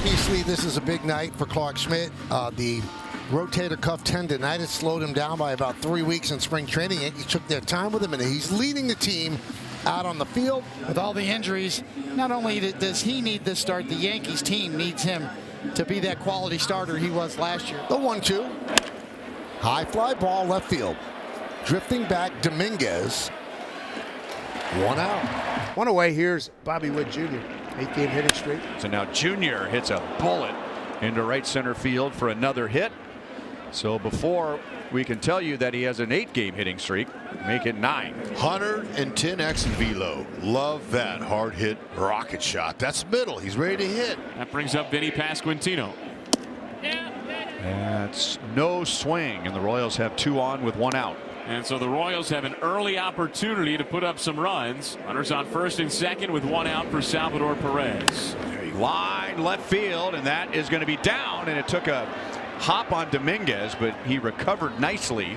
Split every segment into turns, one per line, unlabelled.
Obviously, this is a big night for Clark Schmidt. The rotator cuff tendonitis slowed him down by about 3 weeks in spring training. Yankees took their time with him, and he's leading the team out on the field.
With all the injuries, not only does he need this start, the Yankees team needs him to be that quality starter he was last year.
The 1-2. High fly ball left field. Drifting back, Dominguez. 1 out.
One away. Here's Bobby Witt Jr. 8-game hitting streak.
So now Junior hits a bullet into right center field for another hit. So before we can tell you that he has an 8-game hitting streak, make it 9.
110 X and velo. Love that hard hit rocket shot. That's middle. He's ready to hit.
That brings up Vinny Pasquantino.
That's no swing, and the Royals have 2 on with 1 out.
And so the Royals have an early opportunity to put up some runs. Runners on first and second with 1 out for Salvador Perez.
Line left field, and that is going to be down, and it took a hop on Dominguez, but he recovered nicely.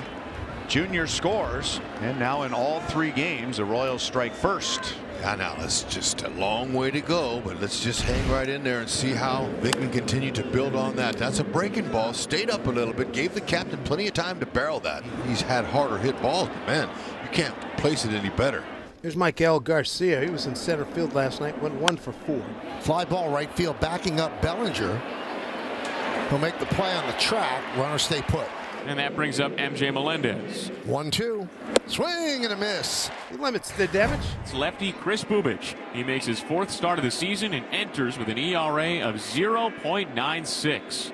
Junior scores, and now in all 3 games the Royals strike first.
Yeah, now that's just a long way to go, but let's just hang right in there and see how they can continue to build on that. That's a breaking ball, stayed up a little bit, gave the captain plenty of time to barrel that. He's had harder hit balls, but man, you can't place it any better.
Here's Miguel Garcia. He was in center field last night, went 1 for 4.
Fly ball right field, backing up Bellinger. He'll make the play on the track. Runners stay put.
And that brings up MJ Melendez.
1-2. Swing and a miss.
He limits the damage.
It's lefty Chris Bubich. He makes his 4th start of the season and enters with an ERA of 0.96.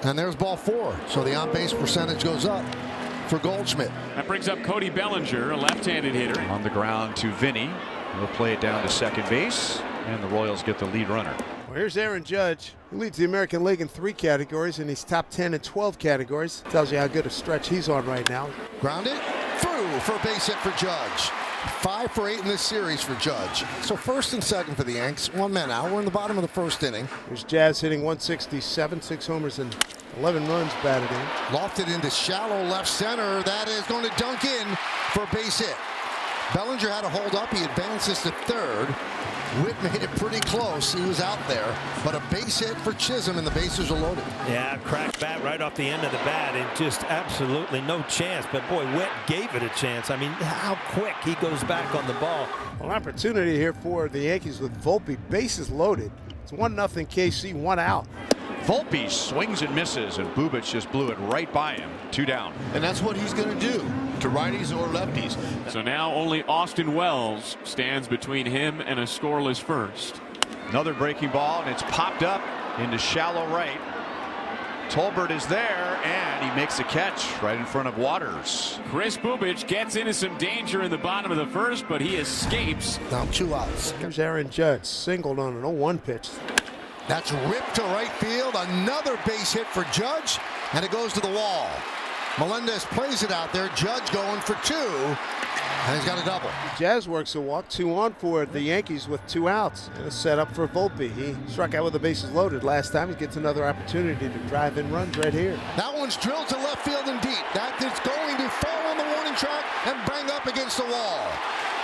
And there's ball 4. So the on-base percentage goes up for Goldschmidt.
That brings up Cody Bellinger, a left-handed hitter.
On the ground to Vinny. He'll play it down to second base, and the Royals get the lead runner.
Well, here's Aaron Judge, who leads the American League in 3 categories, and he's top 10 in 12 categories. Tells you how good a stretch he's on right now.
Grounded through for a base hit for Judge. 5 for 8 in this series for Judge. So first and second for the Yanks. 1 man out. We're in the bottom of the first inning.
Here's Jazz hitting 167, 6 homers and 11 runs batted in.
Lofted into shallow left center. That is going to dunk in for a base hit. Bellinger had to hold up. He advances to third. Witt made it pretty close. He was out there, but a base hit for Chisholm, and the bases are loaded.
Yeah, cracked bat right off the end of the bat, and just absolutely no chance. But boy, Witt gave it a chance. I mean, how quick he goes back on the ball.
An opportunity here for the Yankees with Volpe, bases loaded. It's 1-0 KC, 1 out.
Volpe swings and misses, and Bubich just blew it right by him. 2 down.
And that's what he's going to do to righties or lefties.
So now only Austin Wells stands between him and a scoreless first.
Another breaking ball, and it's popped up into shallow right. Tolbert is there, and he makes a catch right in front of Waters.
Chris Bubich gets into some danger in the bottom of the first, but he escapes.
Now 2 outs.
Here's Aaron Judge, singled on an 0-1 pitch.
That's ripped to right field. Another base hit for Judge, and it goes to the wall. Melendez plays it out there. Judge going for 2, and he's got a double.
Jazz works a walk, 2 on for the Yankees with 2 outs. And a setup for Volpe. He struck out with the bases loaded last time. He gets another opportunity to drive in runs right here.
That one's drilled to left field and deep. That is going to fall on the warning track and bang up against the wall.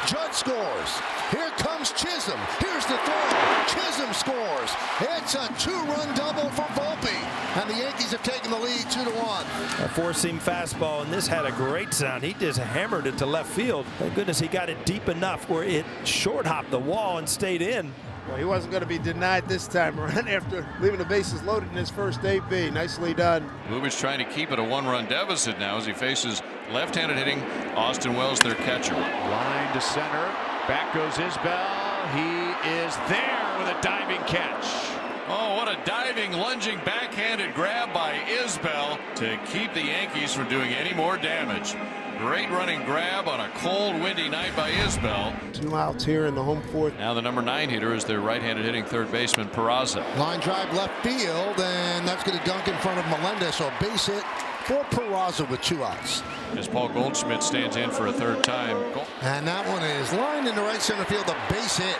Judge scores. Here comes Chisholm. Here's the throw. Chisholm scores. It's a 2-run double for Volpe. And the Yankees have taken the lead 2-1.
A 4-seam fastball, and this had a great sound. He just hammered it to left field. Thank goodness he got it deep enough where it short hopped the wall and stayed in.
Well, he wasn't going to be denied this time around after leaving the bases loaded in his first AB. Nicely done.
Bubich trying to keep it a 1-run deficit now as he faces left-handed hitting Austin Wells, their catcher.
Line to center. Back goes Isbell. He is there with a diving catch.
Oh, what a diving, lunging, backhanded grab by Isbell to keep the Yankees from doing any more damage. Great running grab on a cold, windy night by Isbell.
2 outs here in the home 4th.
Now the number 9 hitter is their right-handed hitting third baseman Peraza.
Line drive left field, and that's going to dunk in front of Melendez. So a base hit for Peraza with 2 outs.
As Paul Goldschmidt stands in for a 3rd time.
And that one is lined into right center field, a base hit.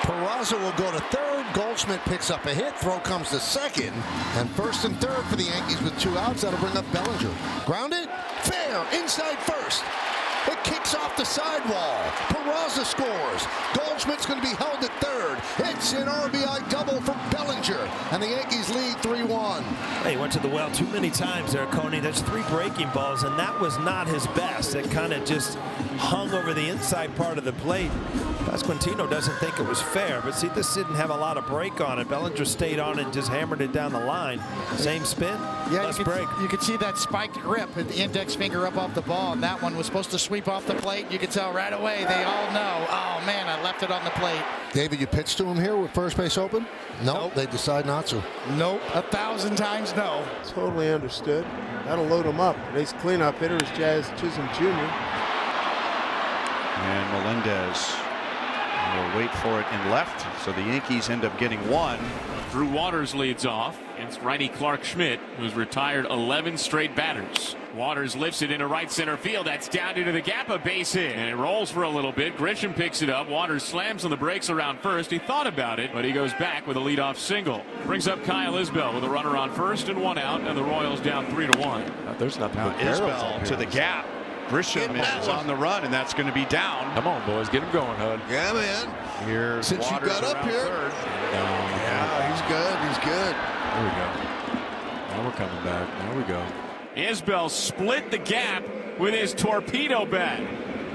Peraza will go to 3rd. Goldschmidt picks up a hit. Throw comes to 2nd. And 1st and 3rd for the Yankees with 2 outs. That'll bring up Bellinger. Grounded. Fair. Inside 1st. It kicks off the sidewall. Peraza scores. Goldschmidt's going to be held at 3rd. It's an RBI double for Bellinger. Bellinger, and the Yankees lead 3-1.
He went to the well too many times there, Coney. That's 3 breaking balls, and that was not his best. It kind of just hung over the inside part of the plate. Pasquantino doesn't think it was fair, but see, this didn't have a lot of break on it. Bellinger stayed on it and just hammered it down the line. Same spin, less break.
You could see that spiked grip with the index finger up off the ball, and that one was supposed to sweep off the plate. You could tell right away. They all know, oh man, I left it on the plate.
David, you pitched to him here with first base open?
Nope.
They decide not to.
Nope. 1,000 times no.
Totally understood. That'll load him up. Today's cleanup hitter is Jazz Chisholm Jr.
And Melendez will wait for it in left, so the Yankees end up getting 1.
Drew Waters leads off against righty Clark Schmidt, who's retired 11 straight batters. Waters lifts it into right center field. That's down into the gap, a base hit. And it rolls for a little bit. Grisham picks it up. Waters slams on the brakes around first. He thought about it, but he goes back with a leadoff single. Brings up Kyle Isbell with a runner on first and 1 out, and the Royals down 3-1.
There's nothing
Now
but barrels up
Isbell
here.
to the gap. Grisham is on the run, and that's going to be down.
Come on, boys, get him going, Hud.
Yeah, man.
Here's
Since you
Waters
got up
around
here.
third.
Yeah, he's good. He's good.
There we go. Now we're coming back. There we go.
Isbell split the gap with his torpedo bat.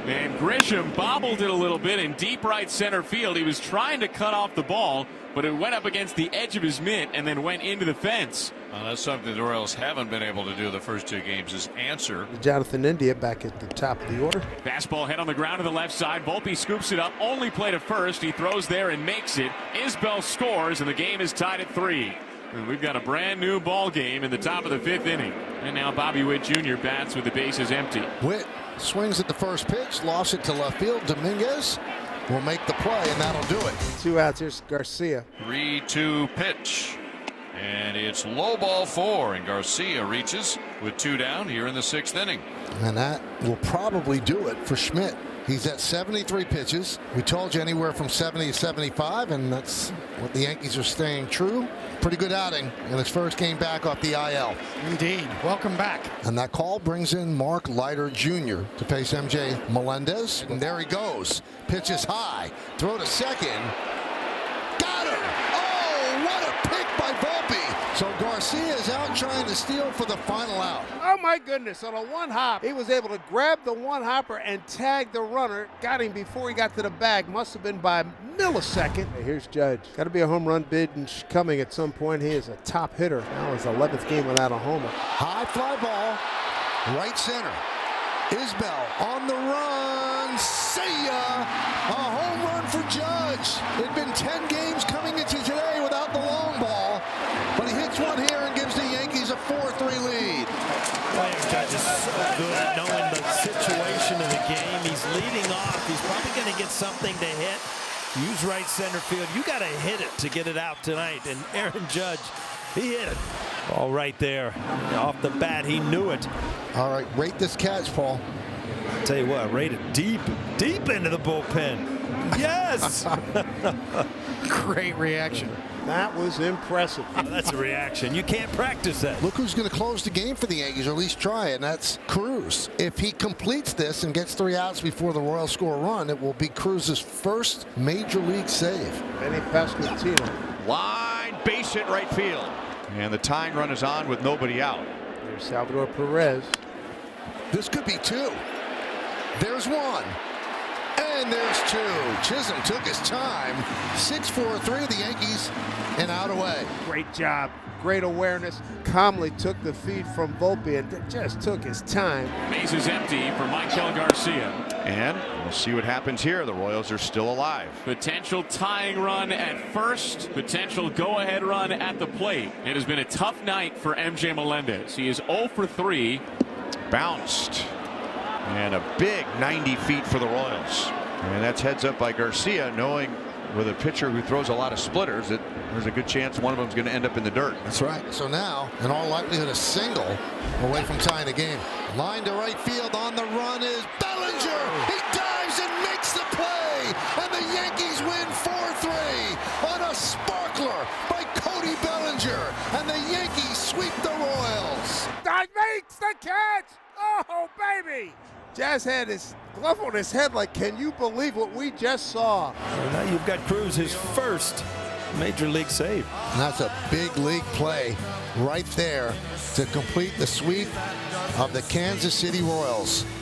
And Grisham bobbled it a little bit in deep right center field. He was trying to cut off the ball, but it went up against the edge of his mitt and then went into the fence.
Well, that's something the Royals haven't been able to do the first 2 games, is answer.
Jonathan India back at the top of the order.
Fastball head on the ground to the left side. Volpe scoops it up, only play to first. He throws there and makes it. Isbell scores, and the game is tied at 3. And we've got a brand new ball game in the top of the 5th inning. And now Bobby Witt Jr. bats with the bases empty.
Witt swings at the first pitch, lost it to left field. Dominguez will make the play, and that'll do it.
2 outs. Here's Garcia.
3-2 pitch. And it's low ball 4, and Garcia reaches with 2 down here in the 6th inning.
And that will probably do it for Schmidt. He's at 73 pitches. We told you anywhere from 70 to 75, and that's what the Yankees are staying true. Pretty good outing in his first game back off the IL.
Indeed. Welcome back.
And that call brings in Mark Leiter Jr. to face MJ Melendez. And there he goes. Pitches high. Throw to second. Got him! Oh, what a pick by Volpe. So Garcia is out trying to steal for the final out.
Oh my goodness, on a 1-hop, he was able to grab the 1-hopper and tag the runner. Got him before he got to the bag. Must have been by a millisecond. Hey, here's Judge. Got to be a home run bid coming at some point. He is a top hitter. Now his 11th game without a homer.
High fly ball, right center. Isbell on the run. See ya! A home run for Judge. It'd been 10 games coming into today without the long ball, but he hits one here and gives the Yankees a 4-3 lead.
Judge is so good at knowing the situation of the game. He's leading off. He's probably going to get something to hit. Use right center field. You got to hit it to get it out tonight. And Aaron Judge, he hit it. All right there. Off the bat, he knew it.
All right, rate this catch, Paul.
I'll tell you what, rate it deep into the bullpen. Yes!
Great reaction.
That was impressive.
That's a reaction. You can't practice that.
Look who's going to close the game for the Yankees, or at least try it, and that's Cruz. If he completes this and gets 3 outs before the Royals score a run, it will be Cruz's first major league save.
Benny Pasquantino.
Line base hit right field. And the tying run is on with nobody out.
There's Salvador Perez.
This could be 2. There's 1. And there's 2. Chisholm took his time. 6-4-3 the Yankees, and out away.
Great job. Great awareness. Calmly took the feed from Volpe and just took his time.
Base is empty for Michael Garcia.
And we'll see what happens here. The Royals are still alive.
Potential tying run at first. Potential go-ahead run at the plate. It has been a tough night for MJ Melendez. He is 0 for 3.
Bounced. And a big 90 feet for the Royals. And that's heads up by Garcia, knowing with a pitcher who throws a lot of splitters that there's a good chance one of them is going to end up in the dirt.
That's right. So now, in all likelihood, a single away from tying the game. Line to right field. On the run is Bellinger. He dives and makes the play. And the Yankees win 4-3 on a sparkler by Cody Bellinger. And the Yankees sweep the Royals.
That makes the catch. Oh, baby. Jazz had his glove on his head like, can you believe what we just saw?
So now you've got Cruz, his first Major league save.
And that's a big league play right there to complete the sweep of the Kansas City Royals.